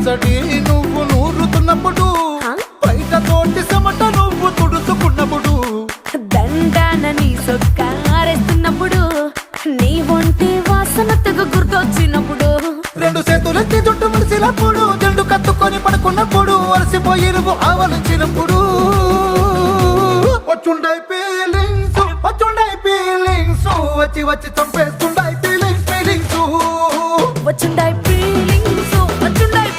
అలసటి నువ్వు నూరుతున్నప్పుడు, బయట తోటి చెమట నువ్వు తుడుచుకున్నప్పుడు, దండాన నీ సొక్క ఆరేస్తున్నప్పుడు, నీ ఒంటి వాసన తెగ గుర్తొచ్చినప్పుడు, రెండు చేతులెత్తి జుట్టు ముడిసినప్పుడు, జండు కత్తుకొని పడుకున్నప్పుడు, అలసిపోయి నువ్వు ఆవలించినప్పుడు, వచ్చుండై ఫీలింగ్స్ వచ్చి వచ్చి చంపేస్తు